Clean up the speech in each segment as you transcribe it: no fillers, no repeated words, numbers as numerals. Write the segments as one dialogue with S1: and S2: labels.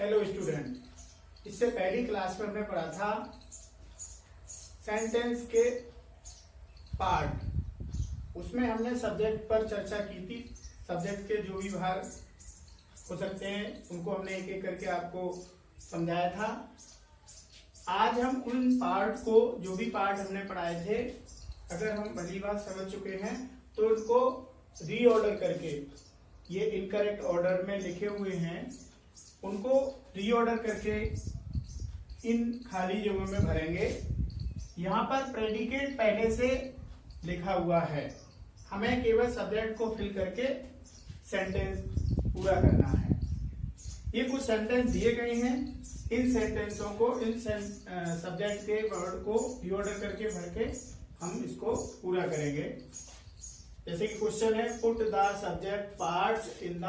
S1: Hello student, इससे पहली class में हमने पढ़ा था सेंटेंस के पार्ट। उसमें हमने सब्जेक्ट पर चर्चा की थी। सब्जेक्ट के जो भी भाग हो सकते हैं उनको हमने एक एक करके आपको समझाया था। आज हम उन पार्ट को, जो भी पार्ट हमने पढ़ाए थे, अगर हम भली बात समझ चुके हैं तो उनको रीऑर्डर करके, ये इनकरेक्ट ऑर्डर में लिखे हुए हैं, उनको रीऑर्डर करके इन खाली जगहों में भरेंगे। यहाँ पर प्रेडिकेट पहले से लिखा हुआ है, हमें केवल सब्जेक्ट को फिल करके सेंटेंस पूरा करना है। ये कुछ सेंटेंस दिए गए हैं, इन सेंटेंसों को, इन सब्जेक्ट के वर्ड को रीऑर्डर करके भर के हम इसको पूरा करेंगे। जैसे कि क्वेश्चन है, put the subject parts in the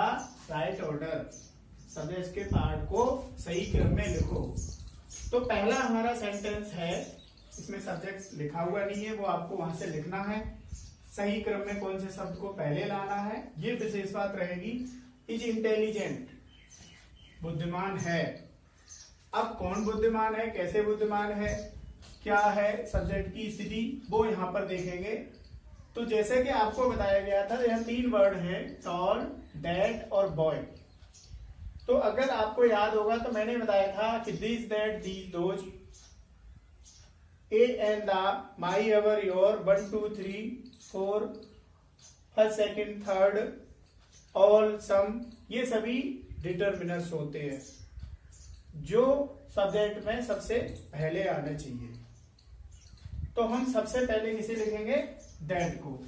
S1: right order. Subject के पार्ट को सही क्रम में लिखो। तो पहला हमारा सेंटेंस है, इसमें सब्जेक्ट लिखा हुआ नहीं है, वो आपको वहां से लिखना है। सही क्रम में कौन से शब्द को पहले लाना है, ये विशेष बात रहेगी। इज इंटेलिजेंट, बुद्धिमान है। अब कौन बुद्धिमान है, कैसे बुद्धिमान है, क्या है सब्जेक्ट की स्थिति, वो यहां पर देखेंगे। तो जैसे कि आपको बताया गया था, यहाँ तीन वर्ड है, टॉल, दैट और बॉय। तो अगर आपको याद होगा तो मैंने बताया था कि this, that, these, those, a and the, my, our, your, 1 2 3 4, first, second, third, all, some, ये सभी डिटर्मिनर्स होते हैं जो सब्जेक्ट में सबसे पहले आना चाहिए। तो हम सबसे पहले किसे लिखेंगे, दैट को।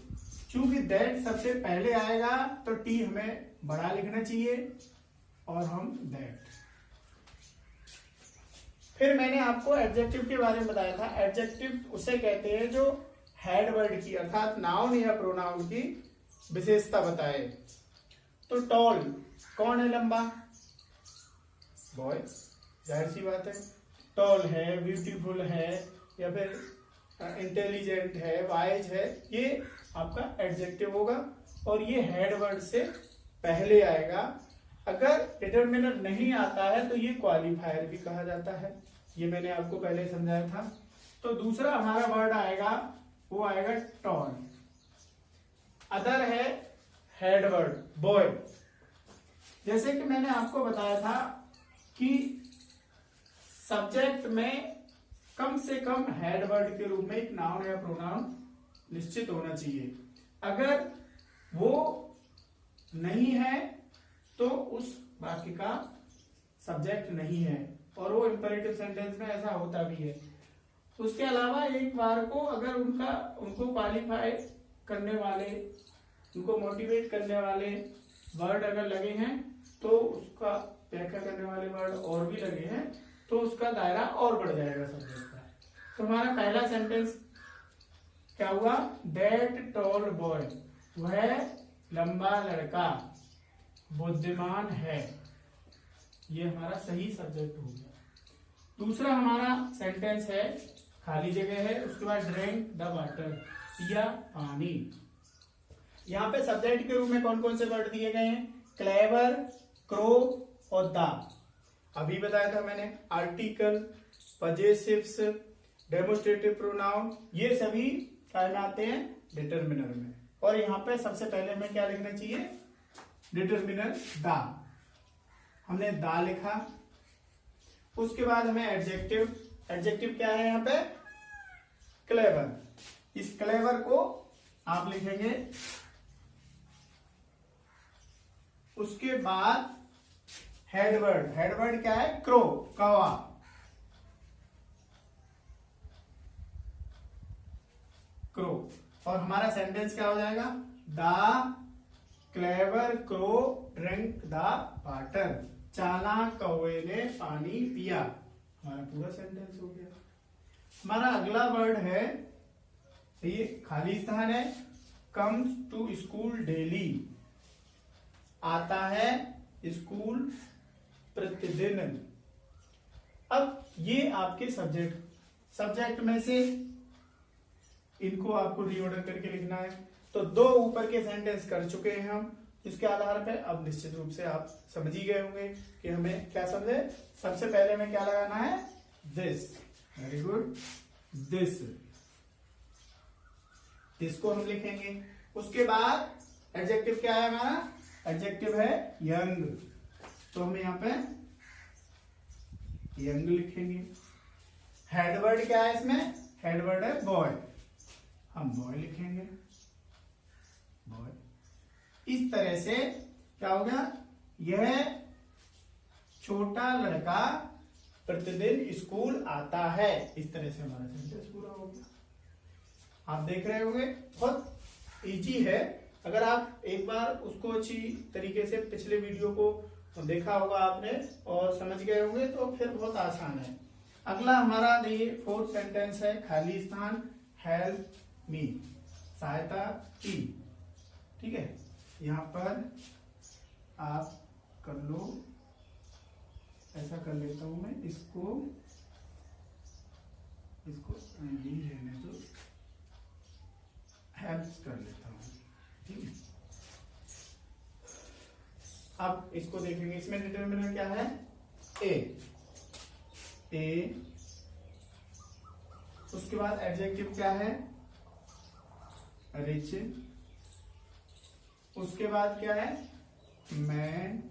S1: चूंकि दैट सबसे पहले आएगा तो टी हमें बड़ा लिखना चाहिए और हम दैट। फिर मैंने आपको एडजेक्टिव के बारे में बताया था। एडजेक्टिव उसे कहते हैं जो हेड वर्ड की, अर्थात नाउन या प्रोनाउन की विशेषता बताए। तो टॉल, कौन है लंबा, बॉय, जाहिर सी बात है। टॉल है, ब्यूटीफुल है, या फिर इंटेलिजेंट है, वाइज है, ये आपका एडजेक्टिव होगा और ये हेड वर्ड से पहले आएगा। अगर डिटर्मिनर नहीं आता है तो ये क्वालिफायर भी कहा जाता है, ये मैंने आपको पहले समझाया था। तो दूसरा हमारा वर्ड आएगा, वो आएगा टॉल। अदर है हेड वर्ड, बॉय। जैसे कि मैंने आपको बताया था कि सब्जेक्ट में कम से कम हेड वर्ड के रूप में एक नाउन या प्रोनाउन निश्चित होना चाहिए। अगर वो नहीं है तो उस वाक्य का सब्जेक्ट नहीं है, और वो इंपेरेटिव सेंटेंस में ऐसा होता भी है। उसके अलावा एक बार को अगर उनको क्वालिफाई करने वाले, उनको मोटिवेट करने वाले वर्ड अगर लगे हैं, तो उसका व्याख्या करने वाले वर्ड और भी लगे हैं, तो उसका दायरा और बढ़ जाएगा सब्जेक्ट का। तो हमारा पहला सेंटेंस क्या हुआ, दैट टॉल बॉय, वह लंबा लड़का बुद्धिमान है। ये हमारा सही सब्जेक्ट हो गया। दूसरा हमारा सेंटेंस है, खाली जगह है, उसके बाद ड्रिंक द वाटर, पिया पानी। यहाँ पे सब्जेक्ट के रूप में कौन कौन से वर्ड दिए गए हैं, क्लेवर, क्रो और द। अभी बताया था मैंने, आर्टिकल, पजेसिव्स, डेमोस्ट्रेटिव प्रोनाउन, ये सभी क्या में आते हैं, डिटर्मिनर में। और यहाँ पे सबसे पहले हमें क्या लिखना चाहिए, डिटर्मिनर दा। हमने दा लिखा। उसके बाद हमें एडजेक्टिव, एडजेक्टिव क्या है यहाँ पे, क्लेवर। इस क्लेवर को आप लिखेंगे। उसके बाद हेडवर्ड, हेडवर्ड क्या है, क्रो, कौवा। क्रो। और हमारा सेंटेंस क्या हो जाएगा, the clever crow drink the water, चालाक कौवे ने पानी पिया। हमारा पूरा सेंटेंस हो गया। हमारा अगला वर्ड है, ये खाली स्थान है, कम्स टू स्कूल डेली, आता है स्कूल प्रतिदिन। अब ये आपके सब्जेक्ट में से इनको आपको रीऑर्डर करके लिखना है। तो दो ऊपर के सेंटेंस कर चुके हैं हम, इसके आधार पे अब निश्चित रूप से आप समझ ही गए होंगे कि हमें क्या समझे। सबसे पहले हमें क्या लगाना है, दिस, वेरी गुड, दिस, इसको हम लिखेंगे। उसके बाद एडजेक्टिव क्या है हमारा, एडजेक्टिव है यंग, तो हम यहाँ पे यंग लिखेंगे। हेडवर्ड क्या है इसमें, हेडवर्ड है बॉय, हम बॉय लिखेंगे, बॉय। इस तरह से क्या हो गया, यह छोटा लड़का प्रतिदिन स्कूल आता है। इस तरह से हमारा सेंटेंस पूरा हो गया। आप देख रहे होंगे बहुत इजी है। अगर आप एक बार उसको अच्छी तरीके से पिछले वीडियो को देखा होगा आपने और समझ गए होंगे तो फिर बहुत आसान है। अगला हमारा देखिए फोर्थ सेंटेंस है, खाली स्थान, हेल्प मी, सहायता की। ठीक है, यहाँ पर आप कर लो, ऐसा कर लेता हूं मैं, इसको यही रहने दो, हेल्प कर लेता हूं। ठीक है, अब इसको देखेंगे, इसमें डिटरमिनर क्या है, ए, उसके बाद एडजेक्टिव क्या है, रिच, उसके बाद क्या है, मैन,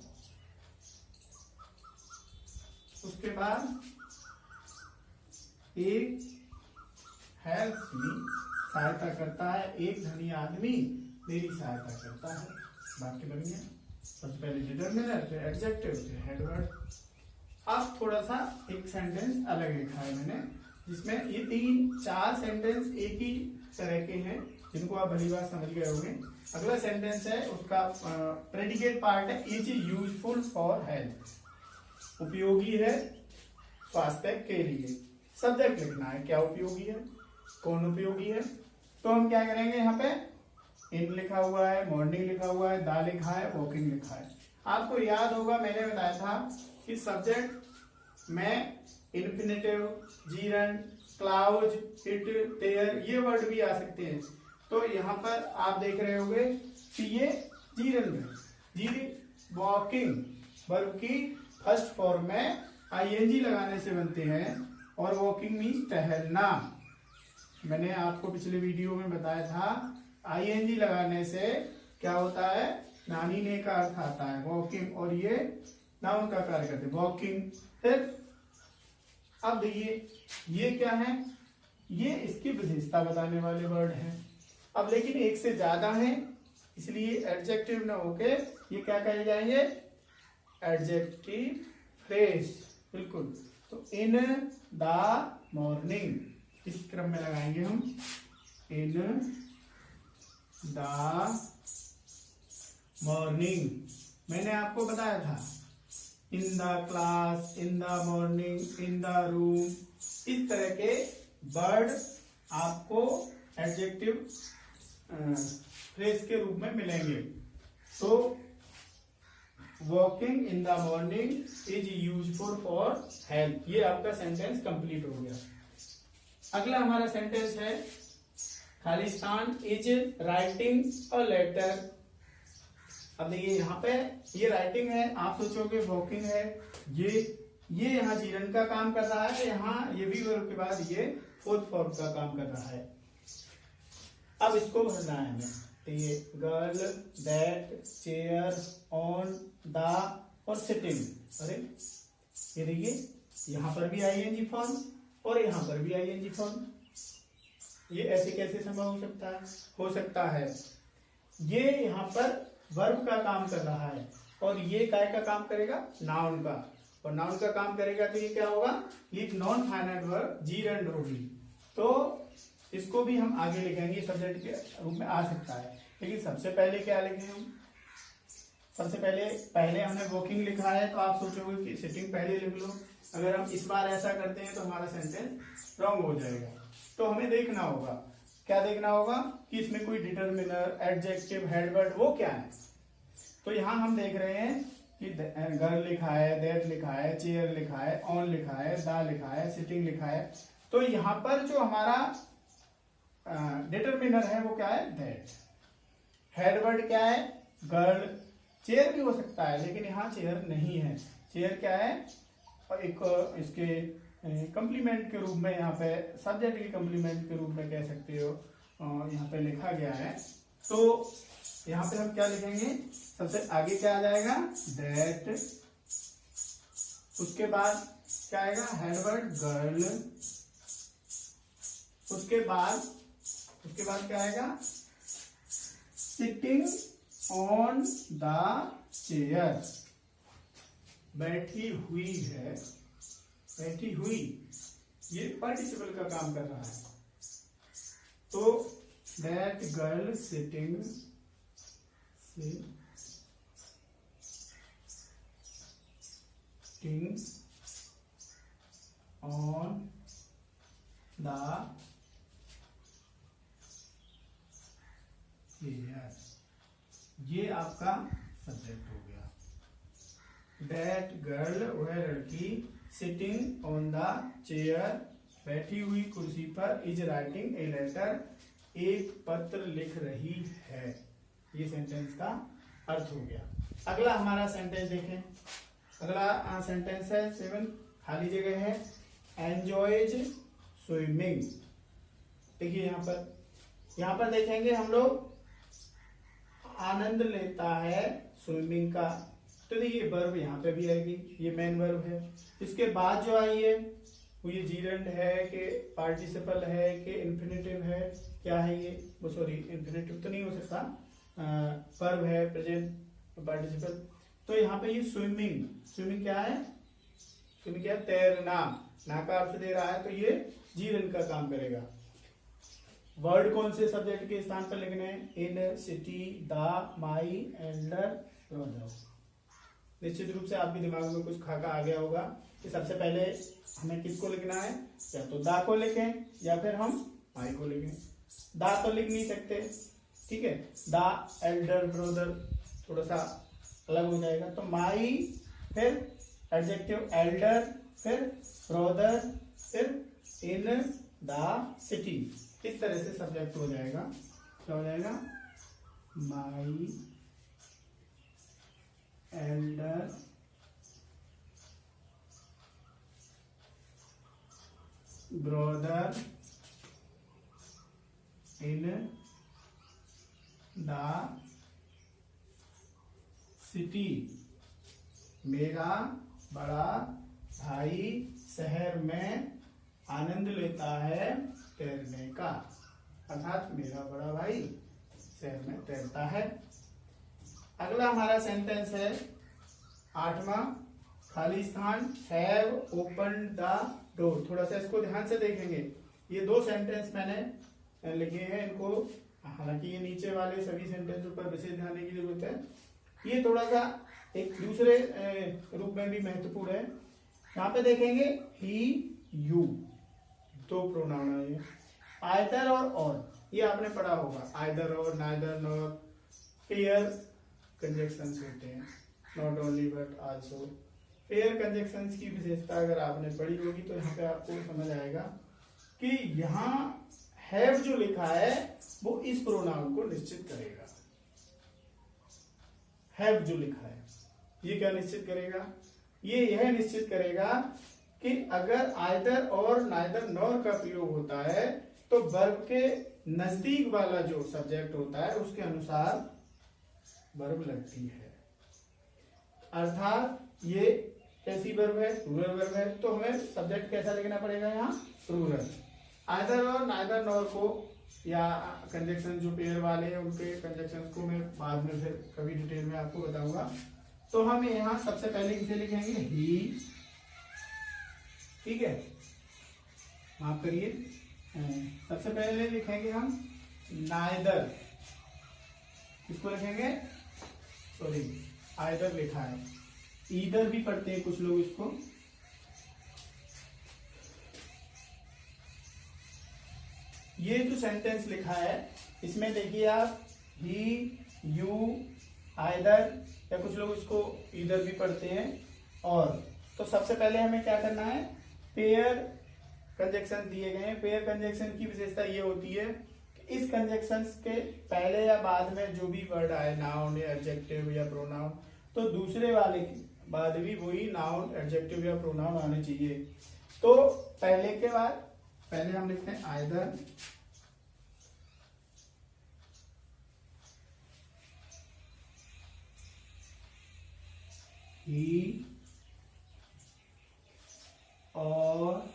S1: उसके बाद एक हेल्प मी, सहायता करता है, एक धनी आदमी मेरी सहायता करता है। बाकी बन गया, सबसे पहले डिटरमिनर, फिर एडजेक्टिव, फिर हेडवर्ड। अब थोड़ा सा एक सेंटेंस अलग लिखा है मैंने, जिसमें ये 3-4 सेंटेंस एक ही तरह के हैं, जिनको आप भली बात समझ गए होंगे। अगला सेंटेंस है उसका प्रेडिकेट पार्ट है, इज यूजफुल फॉर हेल्थ, उपयोगी है स्वास्थ्य के लिए। सब्जेक्ट लिखना है, क्या उपयोगी है, कौन उपयोगी है। तो हम क्या करेंगे, यहाँ पे इन लिखा हुआ है, मॉर्निंग लिखा हुआ है, दा लिखा है, वॉकिंग लिखा है। आपको याद होगा मैंने बताया था कि सब्जेक्ट में infinitive, gerund, clause, it, there, ये वर्ड भी आ सकते हैं। तो यहाँ पर आप देख रहे होंगे कि ये जीरन में, जी वॉकिंग वर्ब की फर्स्ट फॉर्म में आईएनजी लगाने से बनते हैं, और वॉकिंग मीन्स टहलना। मैंने आपको पिछले वीडियो में बताया था आईएनजी लगाने से क्या होता है, नानी ने का अर्थ आता है वॉकिंग, और ये नाउन का कार्य करते हैं, वॉकिंग। फिर अब देखिए ये क्या है, ये इसकी विशेषता बताने वाले वर्ड हैं। अब लेकिन एक से ज्यादा है, इसलिए एडजेक्टिव ना होके ये क्या कहे जाएंगे, एडजेक्टिव फ्रेज, बिल्कुल। तो इन द मॉर्निंग, इस क्रम में लगाएंगे हम, इन द मॉर्निंग। मैंने आपको बताया था in the class, in the morning, in the room, इस तरह के वर्ड आपको एडजेक्टिव फ्रेज के रूप में मिलेंगे। तो walking in the morning is useful for health, ये आपका सेंटेंस कंप्लीट हो गया। अगला हमारा सेंटेंस है, खाली स्थान, इज राइटिंग अ लेटर। अब देखिए यहाँ पे ये राइटिंग है, आप सोचोगे वॉकिंग है, ये यहाँ जीरन का काम कर रहा है, यहाँ ये भी वर्ब के बाद ये फोर्थ फॉर्म का काम कर रहा है। अब इसको भरना है हमें, तो ये girl, that, chair, on, the और सिटिंग। अरे ये देखिए यहाँ पर भी आईएनजी फॉर्म और यहाँ पर भी आईएनजी फॉर्म, ये ऐसे कैसे संभव हो सकता है। ये यहाँ पर वर्ब का काम कर रहा है और ये काय का काम करेगा, नाउन का, और नाउन का काम करेगा तो ये क्या होगा, ये नॉन फाइनाइट वर्ब जीरंड होगी। तो इसको भी हम आगे लिखेंगे, सब्जेक्ट के रूप में आ सकता है। लेकिन सबसे पहले क्या लिखें हम, सबसे पहले हमने वॉकिंग लिखा है, तो आप सोचोगे कि सिटिंग पहले लिख लो। अगर हम इस बार ऐसा करते हैं तो हमारा सेंटेंस रॉन्ग हो जाएगा। तो हमें देखना होगा, क्या देखना होगा कि इसमें कोई डिटरमिनर, एडजेक्टिव, हेडवर्ड वो क्या है। तो यहाँ हम देख रहे हैं कि गर्ल लिखा है, दैट लिखा है, चेयर लिखा है, ऑन लिखा है, दा लिखा है, सिटिंग लिखा है। तो यहाँ पर जो हमारा डिटरमिनर है वो क्या है, दैट। हेडवर्ड क्या है, गर्ल, चेयर भी हो सकता है, लेकिन यहाँ चेयर नहीं है। चेयर क्या है, एक इसके कम्प्लीमेंट के रूप में, यहाँ पे सब्जेक्ट के कम्प्लीमेंट के रूप में कह सकते हो, यहाँ पे लिखा गया है। तो यहाँ पे हम क्या लिखेंगे, सबसे आगे क्या आ जाएगा, दैट, उसके बाद क्या आएगा, हेडवर्ड गर्ल, उसके बाद क्या आएगा, सिटिंग ऑन द चेयर, बैठी हुई है, बैठी हुई, ये पार्टिसिपल का काम कर रहा है। तो that girl sitting on the chair, ये आपका सब्जेक्ट हो गया। दैट गर्ल, वह लड़की, सिटिंग ऑन द चेयर, बैठी हुई कुर्सी पर, इज राइटिंग ए लेटर, एक पत्र लिख रही है। ये सेंटेंस का अर्थ हो गया। अगला हमारा सेंटेंस देखें। अगला सेंटेंस है 7, खाली जगह है, एंजॉयज स्विमिंग। देखिए यहाँ पर देखेंगे हम लोग, आनंद लेता है स्विमिंग का, तो ये वर्ब यहाँ पे भी आएगी, ये मेन वर्ब है। इसके बाद जो आई है वो ये जीरंड है कि पार्टिसिपल है कि इन्फिनेटिव है, क्या है ये, वो सॉरी इन्फिनेटिव तो नहीं हो सकता, वर्ब है, प्रेजेंट पार्टिसिपल। तो यहाँ पे ये स्विमिंग क्या है, स्विमिंग क्या है, तैरना, ना का अर्थ दे रहा है, तो ये जीरंड का काम करेगा। वर्ड कौन से सब्जेक्ट के स्थान पर लिखने हैं, in, city, the, my, elder, brother. निश्चित रूप से आपके दिमाग में कुछ खाका आ गया होगा कि सबसे पहले हमें किसको लिखना है, या तो दा को लिखें या फिर हम माई को लिखें। दा तो लिख नहीं सकते, ठीक है, दा एल्डर ब्रदर थोड़ा सा अलग हो जाएगा, तो माई, फिर एडजेक्टिव एल्डर, फिर ब्रदर, फिर इन द सिटी। इस तरह से सब्जेक्ट हो जाएगा, क्या हो जाएगा, माई elder brother in the city, मेरा बड़ा भाई शहर में आनंद लेता है तैरने का, अर्थात मेरा बड़ा भाई शहर में तैरता है। अगला हमारा सेंटेंस है 8वां, खाली स्थान, हैव ओपन्ड द डोर। थोड़ा सा इसको ध्यान से देखेंगे, ये 2 सेंटेंस मैंने लिखे हैं, इनको हालांकि ये नीचे वाले सभी सेंटेंस पर विशेष ध्यान देने की जरूरत है, ये थोड़ा सा एक दूसरे रूप में भी महत्वपूर्ण है। यहाँ पे देखेंगे ही, यू, 2 प्रोनाउन है, आइदर और, ये आपने पढ़ा होगा, आइदर और, नाइदर, नॉर, पेयर कंजक्शंस होते हैं, not only but also. Pair conjunctions की विशेषता अगर आपने पढ़ी होगी तो यहाँ पे आपको समझ आएगा कि यहाँ हैव जो लिखा है वो इस प्रोनाउन को निश्चित करेगा। हैव जो लिखा है ये क्या निश्चित करेगा, ये यह निश्चित करेगा कि अगर आइदर और नाइदर नॉर का प्रयोग होता है तो वर्ब के नजदीक वाला जो सब्जेक्ट होता है उसके अनुसार वर्ब लगती है। अर्थात ये कैसी वर्ब है, प्लूरल वर्ब है, तो हमें सब्जेक्ट कैसा लिखना पड़ेगा यहाँ, प्लूरल। आइदर और नाइदर नॉर को या कंजक्शन जो पेयर वाले हैं उनके कंजक्शन को मैं बाद में फिर कभी डिटेल में आपको बताऊंगा। तो हम यहाँ सबसे पहले किसे लिखेंगे, ही, ठीक है, माफ करिए, सबसे पहले लिखेंगे हम नाइदर, किसको लिखेंगे, सॉरी आइदर लिखा है, ईदर भी पढ़ते हैं कुछ लोग इसको। ये जो सेंटेंस लिखा है इसमें देखिए आप, ही, यू, आइदर, या कुछ लोग इसको ईदर भी पढ़ते हैं। और तो सबसे पहले हमें क्या करना है, पेयर कंजक्शन दिए गए हैं। पेयर कंजक्शन की विशेषता ये होती है कि इस कंजक्शंस के पहले या बाद में जो भी वर्ड आए, नाउन या एडजेक्टिव या प्रोनाउन, तो दूसरे वाले के बाद भी वही नाउन, एडजेक्टिव या प्रोनाउन आने चाहिए। तो पहले के बाद पहले हम लिखते हैं आइदर, ही और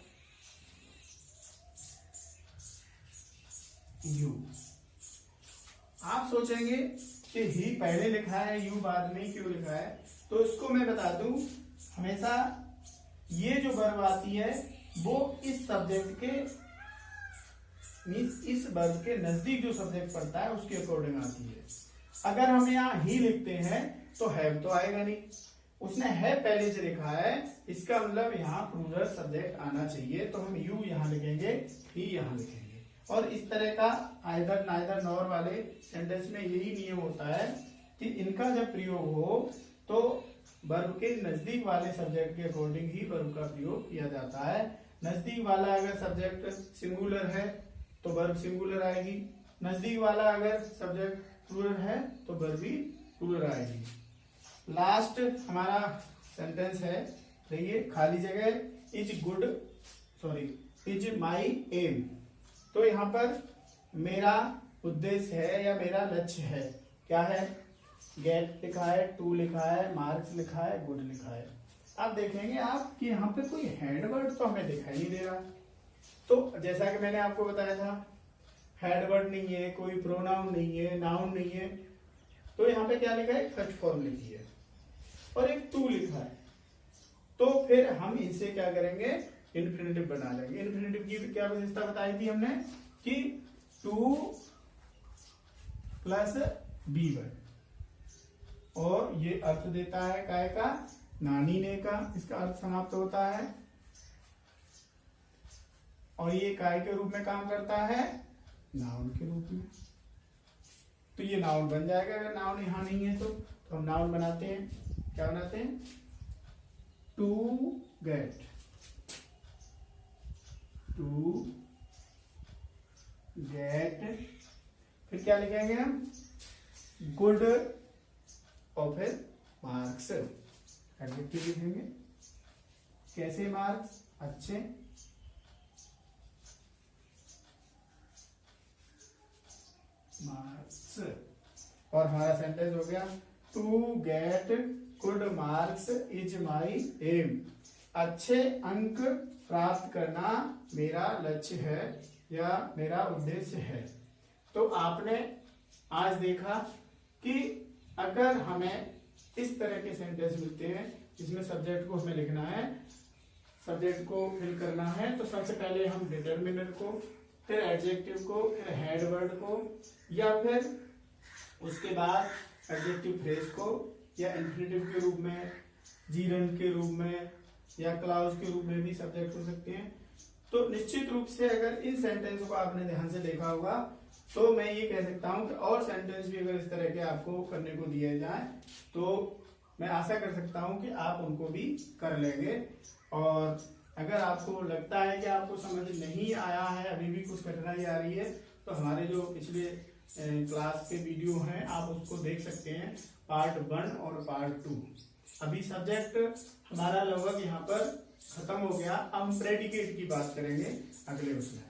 S1: यू। आप सोचेंगे कि ही पहले लिखा है, यू बाद में क्यों लिखा है? तो इसको मैं बता दूं, हमेशा ये जो वर्ब आती है वो इस सब्जेक्ट के मीन्स इस वर्ब के नजदीक जो सब्जेक्ट पड़ता है उसके अकॉर्डिंग आती है। अगर हम यहाँ ही लिखते हैं तो हैव तो आएगा नहीं, उसने है पहले से लिखा है, इसका मतलब यहाँ प्लूरल सब्जेक्ट आना चाहिए, तो हम यू यहाँ लिखेंगे, ही यहाँ लिखेंगे। और इस तरह का आइदर, नाइदर, नॉर वाले सेंटेंस में यही नियम होता है कि इनका जब प्रयोग हो तो वर्ब के नजदीक वाले सब्जेक्ट के अकॉर्डिंग ही वर्ब का प्रयोग किया जाता है। नजदीक वाला अगर सब्जेक्ट सिंगुलर है तो वर्ब सिंगुलर आएगी, नजदीक वाला अगर सब्जेक्ट प्लूरल है तो वर्ब भी प्लूरल आएगी। लास्ट हमारा सेंटेंस है, देखिए खाली जगह, इज माई एम। तो यहाँ पर मेरा उद्देश्य है या मेरा लक्ष्य है, क्या है? गेट लिखा है, टू लिखा है, मार्क्स लिखा है, गुड लिखा है। अब देखेंगे आप कि यहाँ पे कोई हेड वर्ड तो हमें दिखाई नहीं दे रहा। तो जैसा कि मैंने आपको बताया था, हेड वर्ड नहीं है, कोई प्रोनाउन नहीं है, नाउन नहीं है, तो यहाँ पे क्या लिखा है? फर्स्ट फॉर्म लिखी है और एक टू लिखा है। तो फिर हम इनसे क्या करेंगे? इन्फिनेटिव बना लेंगे। इन्फिनेटिव की क्या विशेषता बताई थी हमने कि टू प्लस बी वर्ड, और ये अर्थ देता है काय का? नानी ने का, इसका अर्थ समाप्त होता है, और ये काय के रूप में काम करता है, नाउन के रूप में। तो ये नाउन बन जाएगा। अगर नाउन यहां नहीं है तो हम नाउन बनाते हैं, क्या बनाते हैं? टू गेट, टू गेट, फिर क्या लिखेंगे हम? गुड और फिर मार्क्स, एडजेक्टिव लिखेंगे। कैसे मार्क्स? अच्छे। मार्क्स, और हमारा सेंटेंस हो गया to get good marks is my aim. अच्छे अंक प्राप्त करना मेरा लक्ष्य है या मेरा उद्देश्य है। तो आपने आज देखा कि अगर हमें इस तरह के सेंटेंस मिलते हैं जिसमें सब्जेक्ट को हमें लिखना है, सब्जेक्ट को फिल करना है, तो सबसे पहले हम डिटर्मिनर को, फिर एडजेक्टिव को, फिर हेड वर्ड को, या फिर उसके बाद एडजेक्टिव फ्रेज को, या इन्फिनेटिव के रूप में, जीरंड के रूप में, या क्लाउज के रूप में भी सब्जेक्ट हो सकते हैं। तो निश्चित रूप से अगर इन सेंटेंस को आपने ध्यान से देखा होगा तो मैं ये कह सकता हूं कि और सेंटेंस भी अगर इस तरह के आपको करने को दिए जाए तो मैं आशा कर सकता हूं कि आप उनको भी कर लेंगे। और अगर आपको लगता है कि आपको समझ नहीं आया है, अभी भी कुछ कठिनाई आ रही है, तो हमारे जो पिछले क्लास के वीडियो हैं आप उसको देख सकते हैं, पार्ट 1 और पार्ट 2। अभी सब्जेक्ट हमारा लगभग यहाँ पर खत्म हो गया। अब हम प्रेडिकेट की बात करेंगे अगले उसमें।